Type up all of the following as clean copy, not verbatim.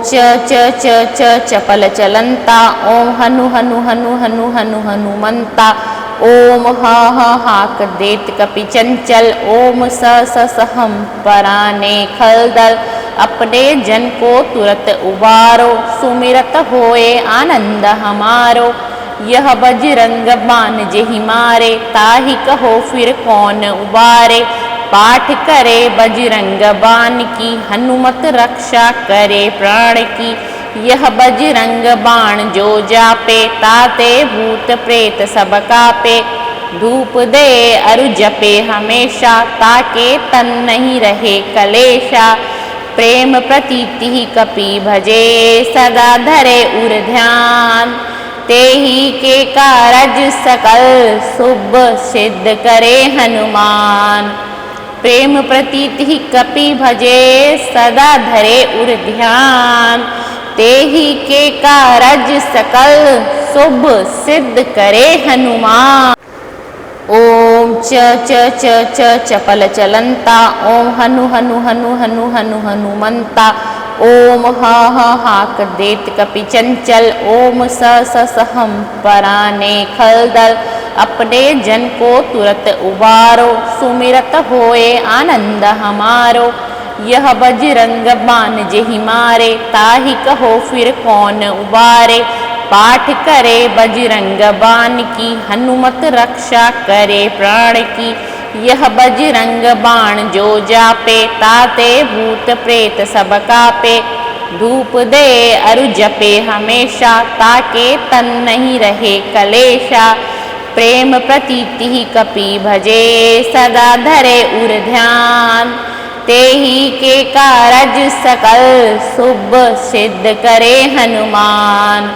च च च च चपल चलंता। ओम हनु हनु हनु हनु हनु हनुमंता। ओम ह ह हाक देत कपि चंचल। ओम स स सहम पराने खलदल। अपने जन को तुरत उबारो। सुमिरत होए आनंद हमारो। यह बजरंग बान जेहि मारे। ताहि कहो फिर कौन उबारे। पाठ करे बजरंग बान की। हनुमत रक्षा करे प्राण की। यह बजरंग बाण जो जापे। ताते भूत प्रेत सब कापे। धूप दे अरु जपे हमेशा। ताके तन नहीं रहे कलेशा। प्रेम प्रतीति कपि भजे। सदा धरे उर ध्यान। तेहि के कारज सकल। शुभ सिद्ध करे हनुमान। प्रेम प्रतीति कपि भजे। सदा धरे उर ध्यान। तेहि के कारज सकल। शुभ सिद्ध करे हनुमान। ओम च च च च चपल चलंता। ओम हनु हनु हनु हनु हनु हनुमंता। ओम ह ह हाक देत कपि चंचल। ओम स स सहम पराने खलदल। अपने जन को तुरत उबारो। सुमिरत होए आनंद हमारो। यह बजरंग बान जेहि मारे। ताहि कहो फिर कौन उबारे। पाठ करे बजरंग बान की। हनुमत रक्षा करे प्राण की। यह बजरंग बाण जो जापे। ताते भूत प्रेत सब कापे। धूप दे अरु जपे हमेशा। ताके तन नहीं रहे कलेशा। प्रेम प्रतीति कपि भजे। सदा धरे उर ध्यान। तेहि के कारज सकल। शुभ सिद्ध करे हनुमान।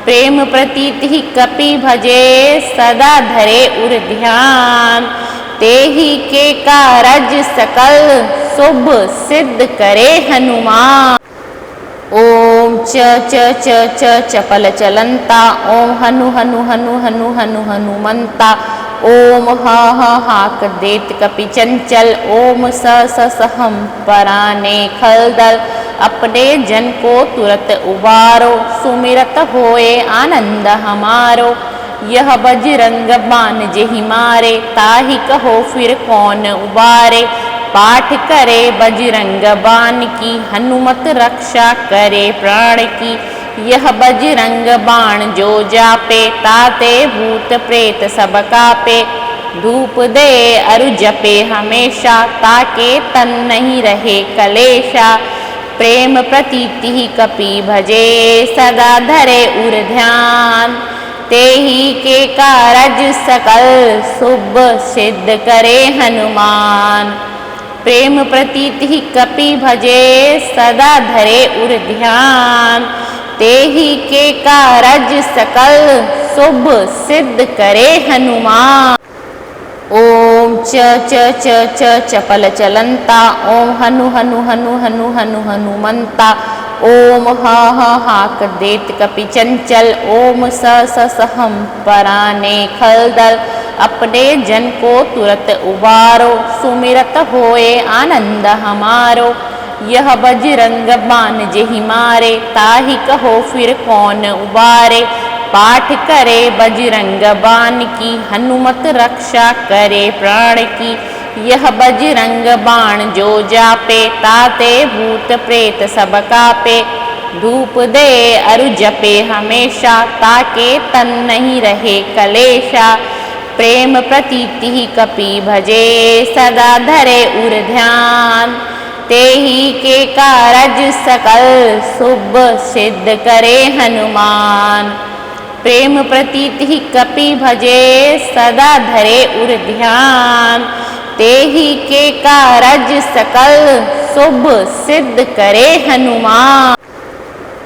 प्रेम प्रतीति कपि भजे। सदा धरे उर ध्यान। तेहि के कारज सकल। शुभ सिद्ध करे हनुमान। ओम च च च च चपल चलंता। ओम हनु हनु हनु हनु हनु हनुमंता। ओम ह ह हाक देत कपि चंचल। ओम स स सहम पराने खलदल। अपने जन को तुरत उबारो। सुमिरत होए आनंद हमारो। यह बजरंग बान जेहि मारे। ताहि कहो फिर कौन उबारे। पाठ करे बजरंग बान की। हनुमत रक्षा करे प्राण की। यह बजरंग बाण जो जापे। ताते भूत प्रेत सब कापे। धूप दे अरु जपे हमेशा। ताके तन नहीं रहे कलेशा। प्रेम प्रतीति कपि भजे। सदा धरे उर ध्यान। तेहि के कारज सकल। शुभ सिद्ध करे हनुमान। प्रेम प्रतीति कपि भजे। सदा धरे उर ध्यान। तेहि के कारज सकल। शुभ सिद्ध करे हनुमान। ओम च च च च चपल चलंता। ओम हनु हनु हनु हनु हनु हनुमंता। ओम ह ह हाक देत कपि चंचल। ओम स स सहम पराने खलदल। अपने जन को तुरत उबारो। सुमिरत होए आनंद हमारो। यह बजरंग बान जेहि मारे। ताहि कहो फिर कौन उबारे। पाठ करे बजरंग बान की। हनुमत रक्षा करे प्राण की। यह बजरंग बाण जो जापे। ताते भूत प्रेत सब कापे। धूप दे अरु जपे हमेशा। ताके तन नहीं रहे कलेशा। प्रेम प्रतीति कपि भजे। सदा धरे उर ध्यान। तेहि के कारज सकल। शुभ सिद्ध करे हनुमान। प्रेम प्रतीति कपि भजे। सदा धरे उर ध्यान। तेहि के कारज सकल। शुभ सिद्ध करे हनुमान।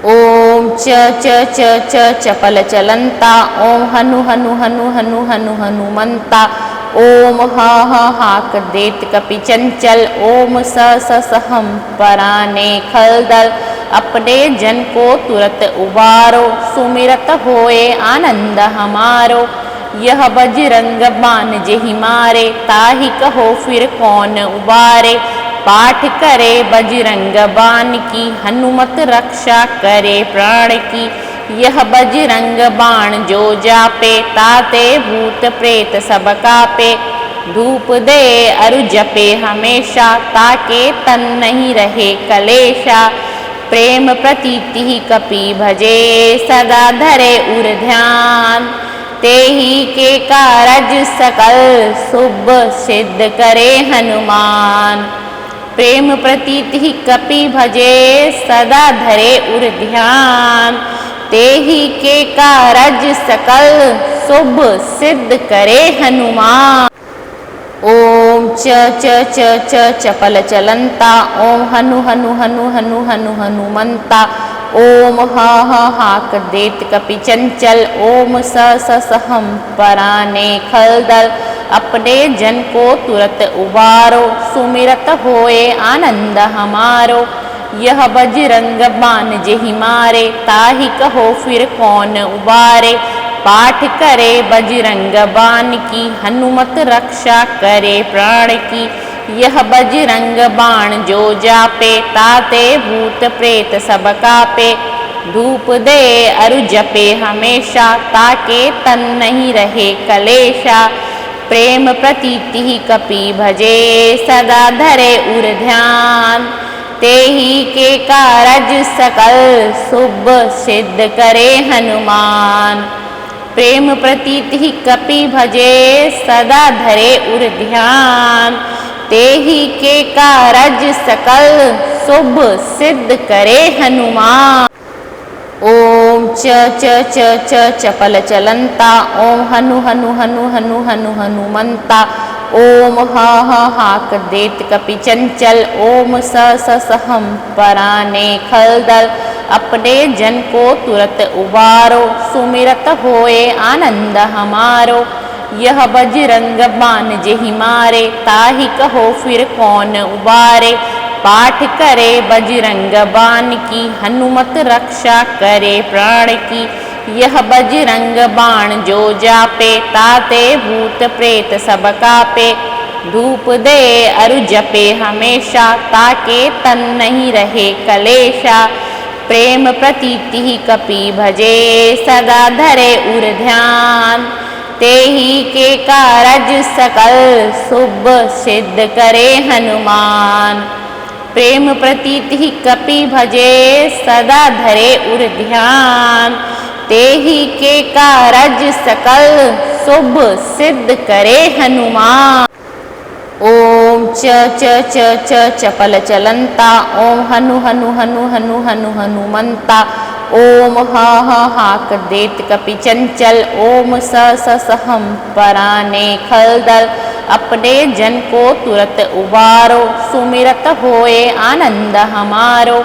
ओम च च च च चपल चलंता। ओम हनु हनु हनु हनु हनु हनुमंता। ओम ह ह हाक देत कपि चंचल। ओम स स सहम पराने खलदल। अपने जन को तुरत उबारो। सुमिरत होए आनंद हमारो। यह बजरंग बान जेहि मारे। ताहि कहो फिर कौन उबारे। पाठ करे बजरंग बाण की, हनुमत रक्षा करे प्राण की। यह बजरंग बाण जो जापे, ताते भूत प्रेत सब कापे। धूप दे अरु जपे हमेशा, ताके तन नहीं रहे कलेशा। प्रेम प्रतीति कपि भजे, सदा धरे उर ध्यान। तेहि के कारज सकल, शुभ सिद्ध करे हनुमान। प्रेम प्रतीति कपि भजे, सदा धरे उर ध्यान। तेहि के कारज सकल, शुभ सिद्ध करे हनुमान। ओम च च च च चपल चलंता, ओम हनु हनु हनु हनु हनु हनुमंता। ओम ह ह हाक देत कपि चंचल, ओम स स सहम पराने खलदल। अपने जन को तुरत उबारो, सुमिरत होए आनंद हमारो। यह बजरंग बाण जेहि मारे, ताहि कहो फिर कौन उबारे। पाठ करे बजरंग बाण की, हनुमत रक्षा करे प्राण की। यह बजरंग बाण जो जापे, ताते भूत प्रेत सब कापे। धूप दे अरु जपे हमेशा, ताके तन नहीं रहे कलेशा। प्रेम प्रतीति कपि भजे, सदा धरे उर ध्यान। तेहि के कारज सकल, शुभ सिद्ध करे हनुमान। प्रेम प्रतीति कपि भजे, सदा धरे उर ध्यान। तेहि के कारज सकल, शुभ सिद्ध करे हनुमान। ओम च च च च चपल चलंता, ओम हनु हनु हनु हनु हनु हनुमंता। ओम ह ह हाक देत कपि चंचल, ओम स स सहम पराने खलदल। अपने जन को तुरत उबारो, सुमिरत होए आनंद हमारो। यह बजरंग बाण जेहि मारे, ताहि कहो फिर कौन उबारे। पाठ करे बजरंग बाण की, हनुमत रक्षा करे प्राण की। यह बजरंग बाण जो जापे, ताते भूत प्रेत सब कापे। धूप दे अरु जपे हमेशा, ताके तन नहीं रहे कलेशा। प्रेम प्रतीति कपि भजे, सदा धरे उर ध्यान। तेहि के कारज सकल, शुभ सिद्ध करे हनुमान। प्रेम प्रतीति कपि भजे, सदा धरे उर ध्यान। तेहि के कारज सकल, शुभ सिद्ध करे हनुमान। ओम च च च च चपल चलंता, ओम हनु हनु हनु हनु हनु हनुमंता। ओम ह ह हाक देत कपि चंचल, ओम स स सहम पराने खलदल। अपने जन को तुरत उबारो, सुमिरत होए आनंद हमारो।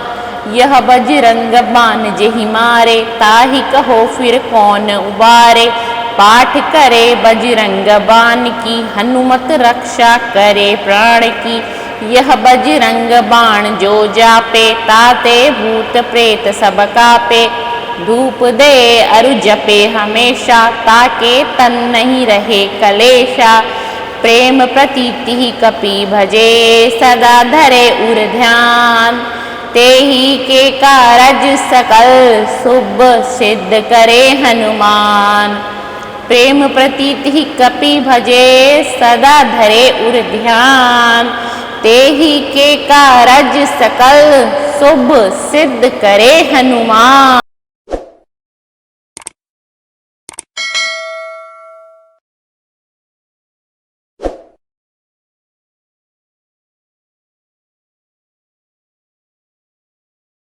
यह बजरंग बाण जेहि मारे, ताहि कहो फिर कौन उबारे। पाठ करे बजरंग बाण की, हनुमत रक्षा करे प्राण की। यह बजरंग बाण जो जापे, ताते भूत प्रेत सब कापे। धूप दे अरु जपे हमेशा, ताके तन नहीं रहे कलेशा। प्रेम प्रतीति कपि भजे, सदा धरे उर ध्यान। तेहि के कारज सकल, शुभ सिद्ध करे हनुमान। प्रेम प्रतीति कपि भजे, सदा धरे उर ध्यान। तेहि के कारज सकल, शुभ सिद्ध करे हनुमान।